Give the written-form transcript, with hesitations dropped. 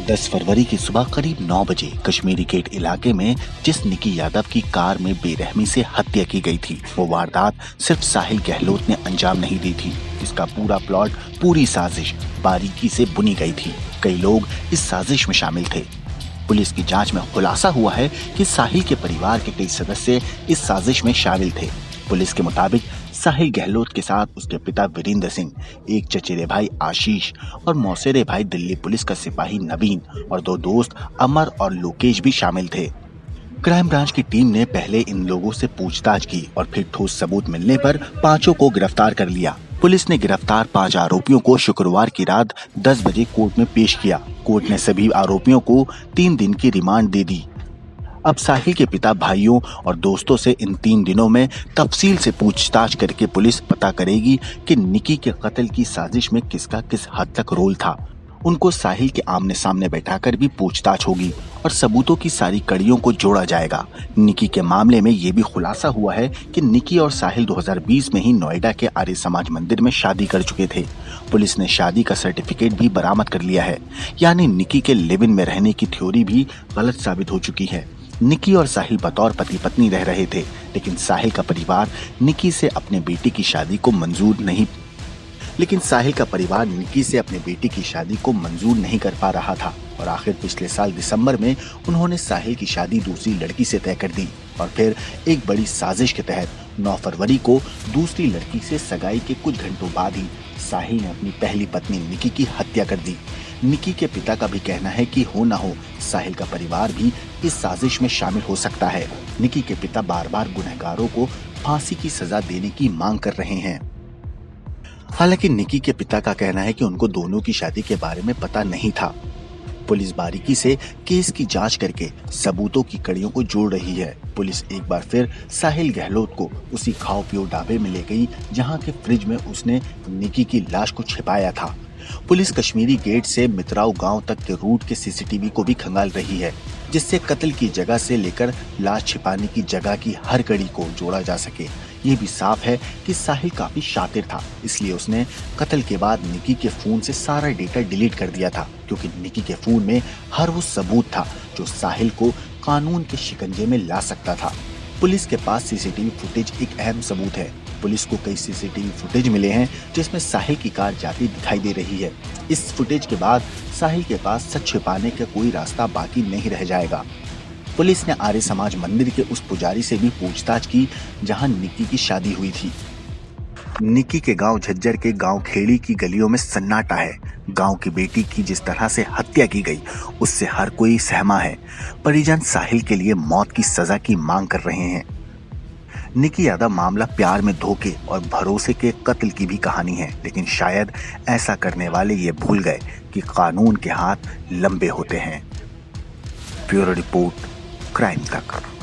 10 फरवरी की सुबह करीब 9 बजे कश्मीरी गेट इलाके में जिस निकी यादव की कार में बेरहमी से हत्या की गई थी, वो वारदात सिर्फ साहिल गहलोत ने अंजाम नहीं दी थी। इसका पूरा प्लॉट, पूरी साजिश बारीकी से बुनी गई थी। कई लोग इस साजिश में शामिल थे। पुलिस की जांच में खुलासा हुआ है कि साहिल के परिवार के कई सदस्य इस साजिश में शामिल थे। पुलिस के मुताबिक साहिल गहलोत के साथ उसके पिता वीरेंद्र सिंह, एक चचेरे भाई आशीष और मौसेरे भाई दिल्ली पुलिस का सिपाही नवीन और 2 दोस्त अमर और लोकेश भी शामिल थे। क्राइम ब्रांच की टीम ने पहले इन लोगों से पूछताछ की और फिर ठोस सबूत मिलने पर पांचों को गिरफ्तार कर लिया। पुलिस ने गिरफ्तार 5 आरोपियों को शुक्रवार की रात 10 बजे कोर्ट में पेश किया। कोर्ट ने सभी आरोपियों को 3 दिन की रिमांड दे दी। अब साहिल के पिता, भाइयों और दोस्तों से इन 3 दिनों में तफसील से पूछताछ करके पुलिस पता करेगी कि निकी के कत्ल की साजिश में किसका किस हद तक रोल था। उनको साहिल के आमने सामने बैठाकर भी पूछताछ होगी और सबूतों की सारी कड़ियों को जोड़ा जाएगा। निकी के मामले में ये भी खुलासा हुआ है कि निकी और साहिल 2020 में ही नोएडा के आर्य समाज मंदिर में शादी कर चुके थे। पुलिस ने शादी का सर्टिफिकेट भी बरामद कर लिया है, यानी निकी के लिव इन में रहने की थ्योरी भी गलत साबित हो चुकी है। निकी और साहिल बतौर पति पत्नी रह रहे थे, लेकिन साहिल का परिवार निकी से अपने बेटी की शादी को मंजूर नहीं कर पा रहा था और आखिर पिछले साल दिसंबर में उन्होंने साहिल की शादी दूसरी लड़की से तय कर दी और फिर एक बड़ी साजिश के तहत 9 फरवरी को दूसरी लड़की से सगाई के कुछ घंटों बाद ही साहिल ने अपनी पहली पत्नी निकी की हत्या कर दी। निकी के पिता का भी कहना है कि हो ना हो साहिल का परिवार भी इस साजिश में शामिल हो सकता है। निकी के पिता बार बार गुनहगारों को फांसी की सजा देने की मांग कर रहे हैं। हालांकि निकी के पिता का कहना है कि उनको दोनों की शादी के बारे में पता नहीं था। पुलिस बारीकी से केस की जांच करके सबूतों की कड़ियों को जोड़ रही है। पुलिस एक बार फिर साहिल गहलोत को उसी खाओ पियो ढाबे में ले गई जहां के फ्रिज में उसने निकी की लाश को छिपाया था। पुलिस कश्मीरी गेट से मित्राओ गांव तक के रूट के सीसीटीवी को भी खंगाल रही है, जिससे कत्ल की जगह से लेकर लाश छिपाने की जगह की हर कड़ी को जोड़ा जा सके। ये भी साफ है कि साहिल काफी शातिर था, इसलिए उसने कत्ल के बाद निकी के फोन से सारा डेटा डिलीट कर दिया था, क्योंकि निकी के फोन में हर वो सबूत था जो साहिल को कानून के शिकंजे में ला सकता था। पुलिस के पास सीसीटीवी फुटेज एक अहम सबूत है। पुलिस को कई सीसीटीवी फुटेज मिले हैं जिसमें साहिल की कार जाती दिखाई दे रही है। इस फुटेज के बाद साहिल के पास सच छिपाने का कोई रास्ता बाकी नहीं रह जाएगा। पुलिस ने आर्य समाज मंदिर के उस पुजारी से भी पूछताछ की जहां निकी की शादी हुई थी। निकी के गांव झज्जर के गांव खेड़ी की गलियों में सन्नाटा है। गांव की बेटी की जिस तरह से हत्या की गई उससे हर कोई सहमा है। परिजन साहिल के लिए मौत की सजा की मांग कर रहे हैं। निकी यादव मामला प्यार में धोखे और भरोसे के कत्ल की भी कहानी है, लेकिन शायद ऐसा करने वाले ये भूल गए कि कानून के हाथ लंबे होते हैं। ब्यूरो रिपोर्ट, क्राइम तक।